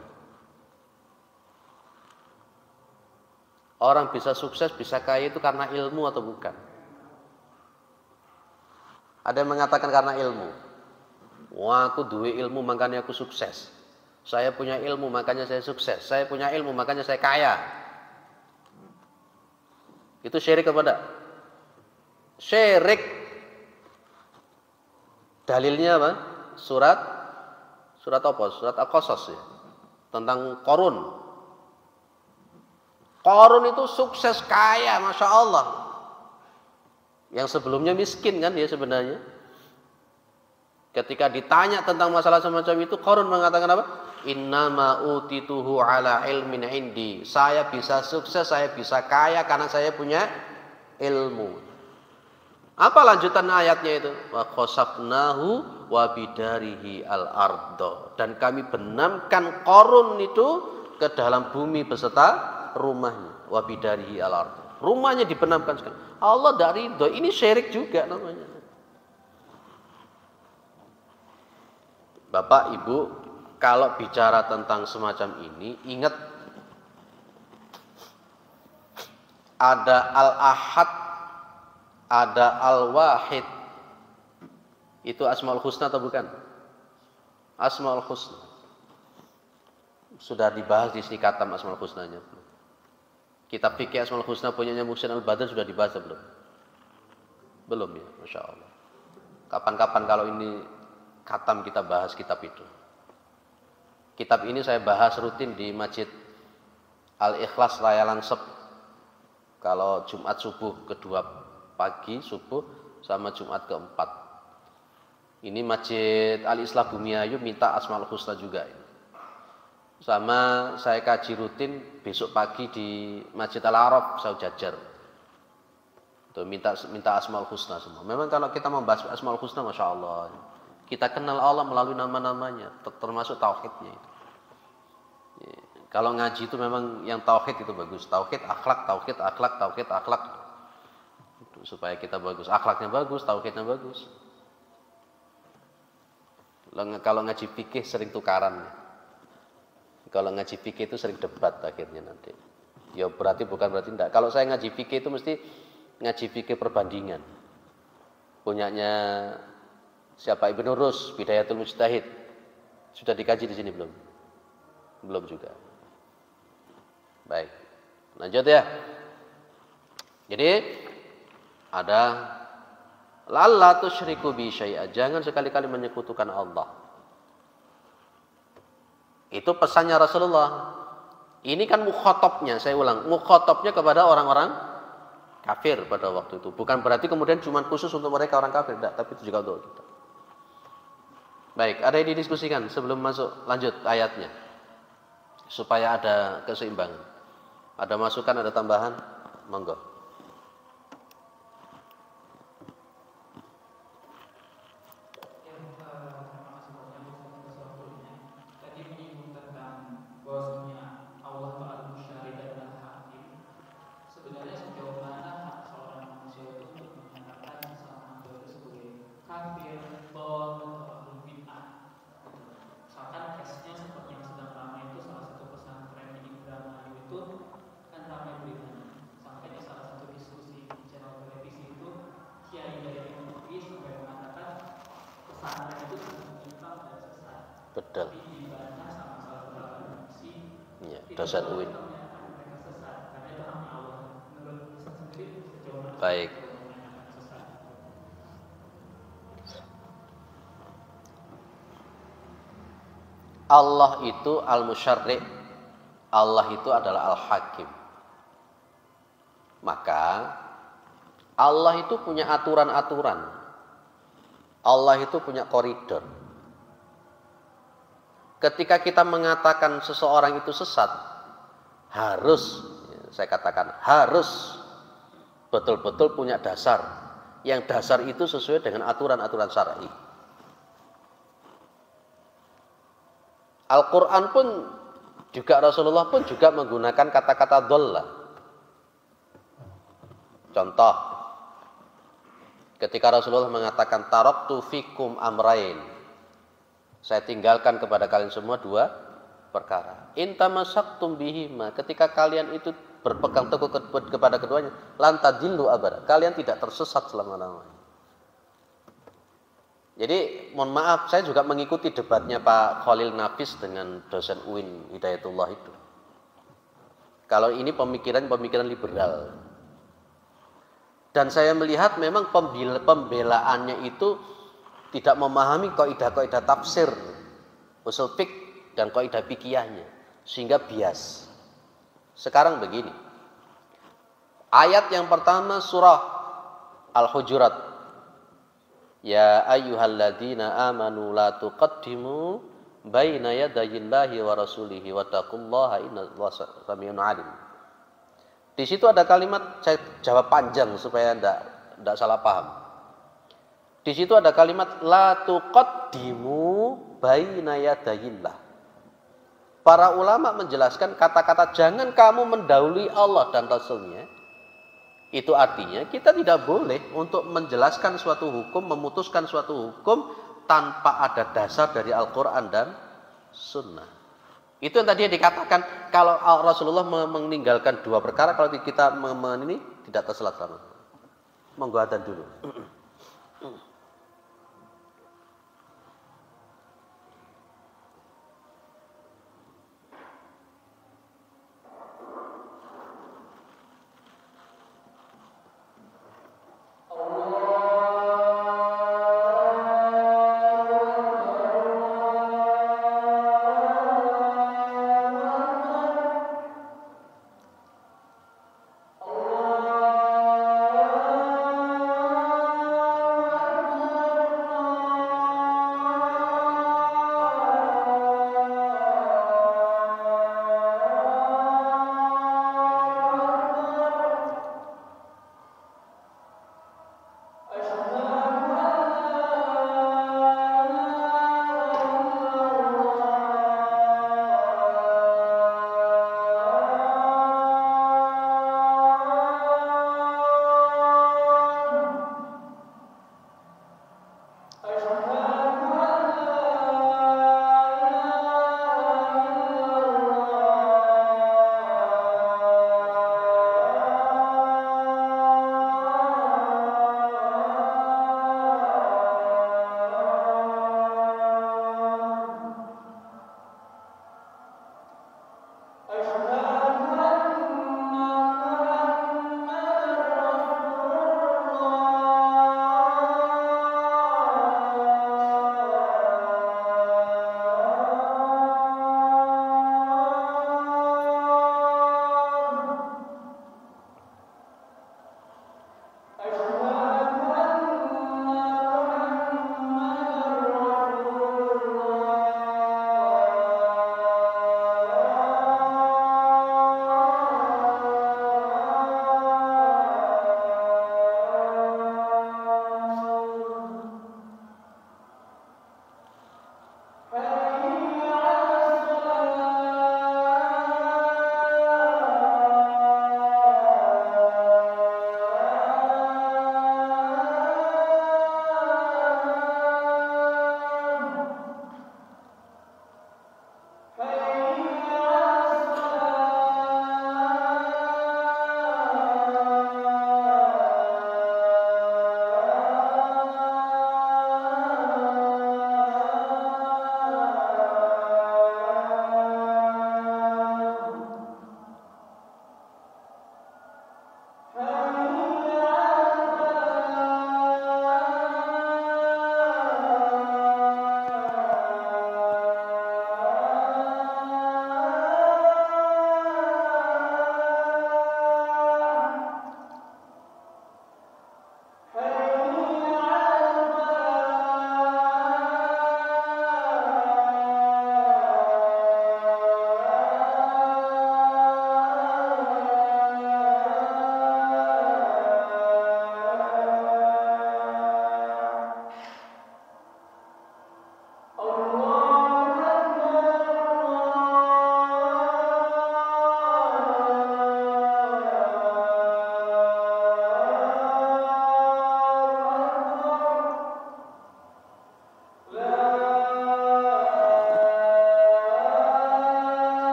Orang bisa sukses, bisa kaya itu karena ilmu atau bukan? Ada yang mengatakan karena ilmu. Wah, aku duwe ilmu makanya aku sukses. Saya punya ilmu makanya saya sukses. Saya punya ilmu makanya saya kaya. Itu syirik kepada? Syirik. Dalilnya apa? Surat apa? Surat Al-Qasas ya. Tentang Qarun. Qarun itu sukses kaya, Masya Allah. Yang sebelumnya miskin kan dia sebenarnya. Ketika ditanya tentang masalah semacam itu, Qarun mengatakan apa? Innama utituhu ala ilmin indi. Saya bisa sukses, saya bisa kaya karena saya punya ilmu. Apa lanjutan ayatnya itu? Wa khosafnahu wa bidarihi al-ardo. Dan kami benamkan Qarun itu ke dalam bumi beserta rumahnya. Wa bidarihi al-ardo. Rumahnya dibenamkan sekali. Allah dari ridho. Ini syirik juga namanya. Bapak, Ibu, kalau bicara tentang semacam ini, ingat ada Al-Ahad, ada Al-Wahid. Itu Asmaul Husna atau bukan? Asmaul Husna. Sudah dibahas di Sikatam Asmaul Husnanya. Kitab fikih Asmaul Husna punyanya Muhsin Al-Badr sudah dibahas belum? Belum ya, Masya Allah. Kapan-kapan kalau ini khatam kita bahas kitab itu. Kitab ini saya bahas rutin di Masjid Al-Ikhlas Raya Langsep. Kalau Jumat subuh kedua pagi subuh sama Jumat keempat. Ini Masjid Al-Islah Bumiayu minta Asmaul Husna juga. Sama saya kaji rutin besok pagi di Masjid Al-Arab Saujajar. Tuh, minta Asmaul Husna semua. Memang kalau kita membahas Asmaul Husna, Masya Allah, kita kenal Allah melalui nama-namanya, termasuk tauhidnya itu. Ya, kalau ngaji itu memang yang tauhid itu bagus. Tauhid, akhlak, tauhid, akhlak, tauhid, akhlak. Itu, supaya kita bagus. Akhlaknya bagus, tauhidnya bagus. Kalau ngaji fikih sering tukaran. Kalau ngaji fikih itu sering debat akhirnya nanti. Ya berarti bukan berarti enggak. Kalau saya ngaji fikih itu mesti ngaji fikih perbandingan. Punyanya siapa? Ibnu Rus, Bidayatul Mujtahid. Sudah dikaji di sini belum? Belum juga. Baik. Lanjut ya. Jadi ada lalla tusyriku bi syai'a. Jangan sekali-kali menyekutukan Allah. Itu pesannya Rasulullah. Ini kan mukhatabnya, saya ulang, mukhatabnya kepada orang-orang kafir pada waktu itu. Bukan berarti kemudian cuma khusus untuk mereka orang kafir, tidak, tapi itu juga untuk kita. Baik, ada yang didiskusikan sebelum masuk lanjut ayatnya. Supaya ada keseimbangan. Ada masukan, ada tambahan? Monggo. Betul. Ya, dosen UIN. Baik. Allah itu al-musyarri'. Allah itu adalah al-hakim. Maka Allah itu punya aturan-aturan. Allah itu punya koridor. Ketika kita mengatakan seseorang itu sesat, harus, saya katakan harus betul-betul punya dasar. Yang dasar itu sesuai dengan aturan-aturan syar'i. Al-Quran pun juga, Rasulullah pun juga menggunakan kata-kata dhalla. Contoh, ketika Rasulullah mengatakan taraktu fikum amrain, saya tinggalkan kepada kalian semua dua perkara. In tamassaktum bihima, ketika kalian itu berpegang teguh kepada keduanya, lan tadillu abada, kalian tidak tersesat selama-lamanya. Jadi mohon maaf, saya juga mengikuti debatnya Pak Khalil Nafis dengan dosen UIN Hidayatullah itu. Kalau ini pemikiran liberal. Dan saya melihat memang pembelaannya itu tidak memahami kaidah-kaidah tafsir, usul fiqh dan kaidah fikihnya, sehingga bias. Sekarang begini. Ayat yang pertama surah Al-Hujurat. Ya ayyuhalladzina amanu la tuqaddimu baina yadayillahi wa rasulihi wattaqullaha innallaha samii'un 'alim. Di situ ada kalimat, saya jawab panjang supaya enggak salah paham. Di situ ada kalimat la tuqaddimu baina yadayillah. Para ulama menjelaskan kata-kata jangan kamu mendahului Allah dan Rasulnya. Itu artinya kita tidak boleh untuk menjelaskan suatu hukum, memutuskan suatu hukum tanpa ada dasar dari Al-Quran dan Sunnah. Itu yang tadi dikatakan kalau Rasulullah meninggalkan dua perkara, kalau kita ini tidak terselamat. Monggo adzan dulu.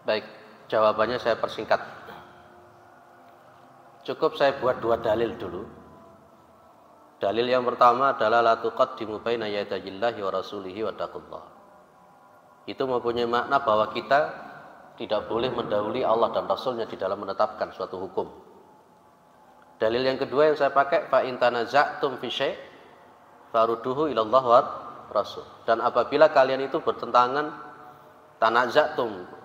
Baik, jawabannya saya persingkat. Cukup saya buat 2 dalil dulu. Dalil yang pertama adalah la tuqaddimu baina yadayillahi wa rasulihi wattaqullah. Itu mempunyai makna bahwa kita tidak boleh mendahului Allah dan Rasulnya di dalam menetapkan suatu hukum. Dalil yang kedua yang saya pakai, fa in tanaza'tum fi syai' farudduhu ila Allah wa Rasul. Dan apabila kalian itu bertentangan, tanaza'tum,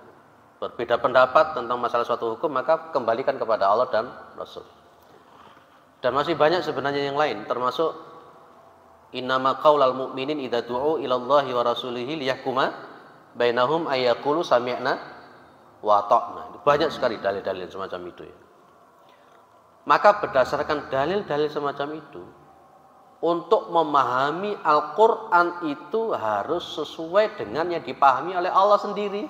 berbeda pendapat tentang masalah suatu hukum, maka kembalikan kepada Allah dan Rasul. Dan masih banyak sebenarnya yang lain, termasuk innama qaulal mu'minin idza du'u ila Allahi wa rasulihi liyahkuma bainahum ayyaqulu sami'na wa ata'na. Banyak sekali dalil-dalil semacam itu ya. Maka berdasarkan dalil-dalil semacam itu, untuk memahami Al-Qur'an itu harus sesuai dengan yang dipahami oleh Allah sendiri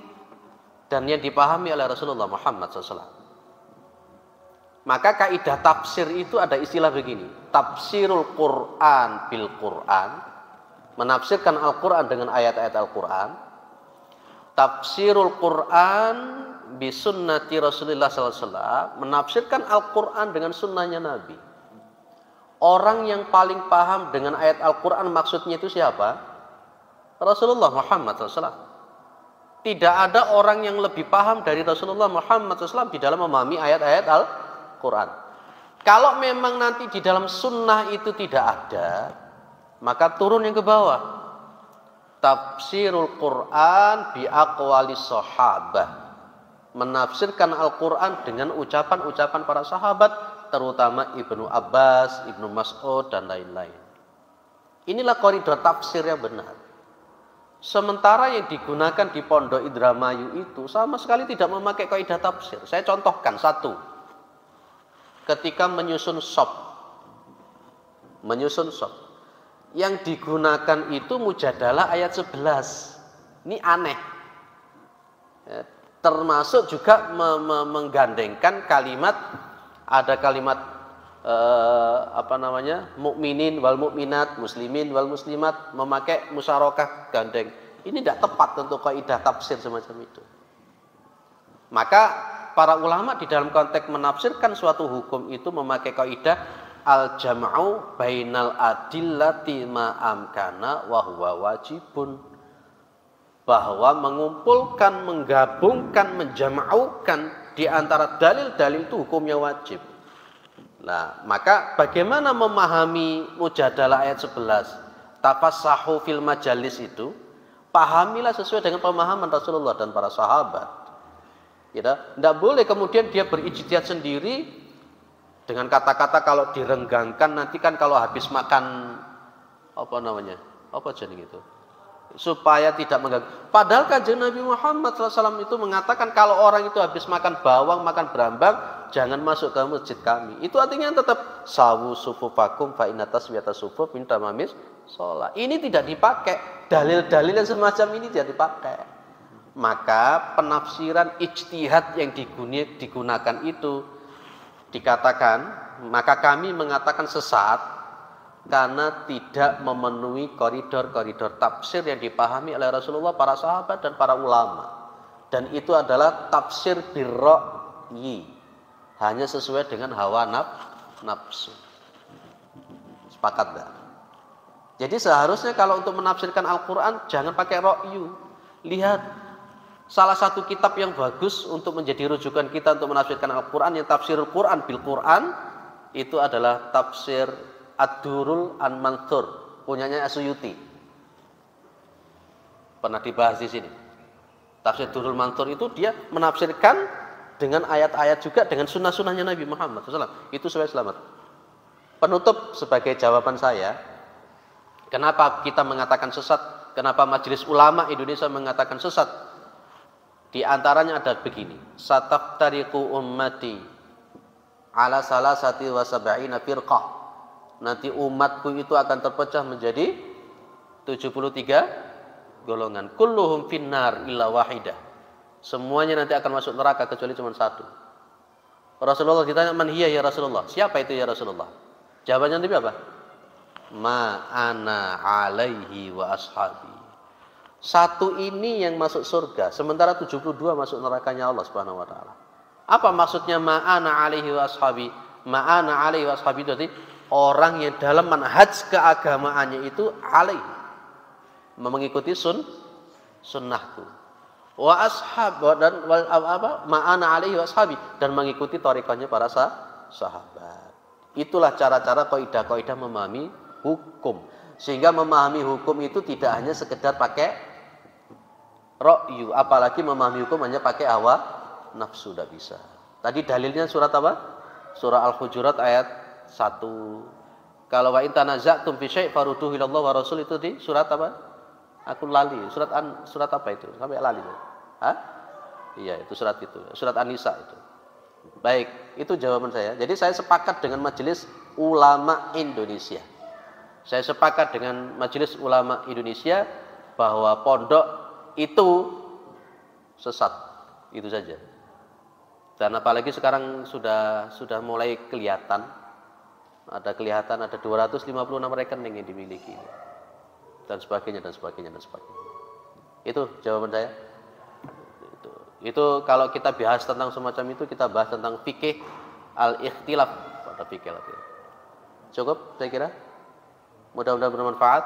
dan yang dipahami oleh Rasulullah Muhammad SAW. Maka kaidah tafsir itu ada istilah begini, tafsirul Qur'an bil Qur'an, menafsirkan Al-Qur'an dengan ayat-ayat Al-Qur'an, tafsirul Qur'an bi sunnati Rasulullah SAW, menafsirkan Al-Qur'an dengan sunnahnya Nabi. Orang yang paling paham dengan ayat Al-Qur'an maksudnya itu siapa? Rasulullah Muhammad SAW. Tidak ada orang yang lebih paham dari Rasulullah Muhammad SAW di dalam memahami ayat-ayat Al-Quran. Kalau memang nanti di dalam sunnah itu tidak ada, maka turun yang ke bawah. Tafsirul Quran bi aqwalis sahabah. Menafsirkan Al-Quran dengan ucapan-ucapan para sahabat, terutama Ibnu Abbas, Ibnu Mas'ud, dan lain-lain. Inilah koridor tafsir yang benar. Sementara yang digunakan di Pondok Indramayu itu sama sekali tidak memakai kaidah tafsir. Saya contohkan satu. Ketika menyusun shop, yang digunakan itu mujadalah ayat 11. Ini aneh. Ya, termasuk juga menggandengkan kalimat, ada kalimat mukminin wal mukminat, muslimin wal muslimat, memakai musyarakah gandeng. Ini tidak tepat untuk kaidah tafsir semacam itu. Maka para ulama di dalam konteks menafsirkan suatu hukum itu memakai kaidah al-jam'u bainal adillati ma amkana wa huwa wajibun. Bahwa mengumpulkan, menggabungkan, menjam'aukan di antara dalil-dalil itu hukumnya wajib. Nah, maka bagaimana memahami mujadalah ayat 11? Tafassahu fil majalis itu, pahamilah sesuai dengan pemahaman Rasulullah dan para sahabat. Tidak boleh kemudian dia berijtihad sendiri dengan kata-kata kalau direnggangkan nanti kan kalau habis makan supaya tidak mengganggu. Padahal kanjeng Nabi Muhammad SAW itu mengatakan kalau orang itu habis makan bawang, makan berambang, jangan masuk ke masjid kami. Itu artinya tetap sawu sufufakum fa inna taswiyata sufuf min tamamis shalah. Ini tidak dipakai. Dalil-dalil yang semacam ini tidak dipakai. Maka penafsiran ijtihad yang digunakan itu dikatakan, maka kami mengatakan sesat karena tidak memenuhi koridor-koridor tafsir yang dipahami oleh Rasulullah, para sahabat, dan para ulama. Dan itu adalah tafsir birra'yi, hanya sesuai dengan hawa nafsu. Sepakat enggak? Jadi seharusnya kalau untuk menafsirkan Al-Quran jangan pakai ra'yu. Lihat, salah satu kitab yang bagus untuk menjadi rujukan kita untuk menafsirkan Al-Quran, yang tafsirul Quran bil Quran, itu adalah tafsir Ad-Durul An-Mansur, punyanya As-Suyuti. Pernah dibahas di sini. Tafsir Durul Mansur itu dia menafsirkan dengan ayat-ayat juga dengan sunnah-sunnahnya Nabi Muhammad SAW. Itu supaya selamat. Penutup sebagai jawaban saya, kenapa kita mengatakan sesat? Kenapa Majelis Ulama Indonesia mengatakan sesat? Di antaranya ada begini. Sataftariqu ummati ala salasati wa sab'ina firqah. Nanti umatku itu akan terpecah menjadi 73 golongan. Kulluhum finnar illa wahidah. Semuanya nanti akan masuk neraka kecuali cuma satu. Rasulullah ditanya, man hiya ya Rasulullah? Siapa itu ya Rasulullah? Jawabannya Nabi apa? Ma ana alaihi wa ashabi. Satu ini yang masuk surga, sementara 72 masuk nerakanya Allah Subhanahu wa taala. Apa maksudnya ma'ana alaihi washabi? Ma'ana alaihi washabi itu orang yang dalam manhaj keagamaannya itu alaihi, mengikuti sunnahku. Wa ashab dan ma'ana alaihi washabi, dan mengikuti thariqahnya para sahabat. Itulah cara-cara kaidah-kaidah memahami hukum. Sehingga memahami hukum itu tidak hanya sekedar pakai ra'yu, apalagi memahami hukum hanya pakai hawa nafsu, tidak bisa. Tadi dalilnya surat apa? Surah Al-Hujurat ayat 1. Kalau wa in tanaza'tum fi syai' farudduhu ila Allah wa Rasul, itu di surat apa? Aku lali. Surat apa itu? Sampai lali. Hah? Iya, itu surat itu. Surat An-Nisa itu. Baik, itu jawaban saya. Jadi saya sepakat dengan Majelis Ulama Indonesia. Saya sepakat dengan Majelis Ulama Indonesia bahwa pondok itu sesat, itu saja. Dan apalagi sekarang sudah mulai kelihatan, ada 256 rekening yang dimiliki, dan sebagainya. Itu jawaban saya. Itu kalau kita bahas tentang semacam itu, kita bahas tentang fikih al-ikhtilaf pada fikih. Cukup, saya kira. Mudah-mudahan bermanfaat.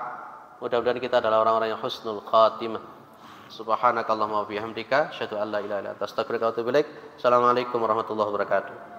Mudah-mudahan kita adalah orang-orang yang husnul khatimah. Subhanakallahumma wa bihamdika asyhadu an la ilaha illa anta astaghfiruka wa atubu ilaik. Assalamualaikum warahmatullahi wabarakatuh.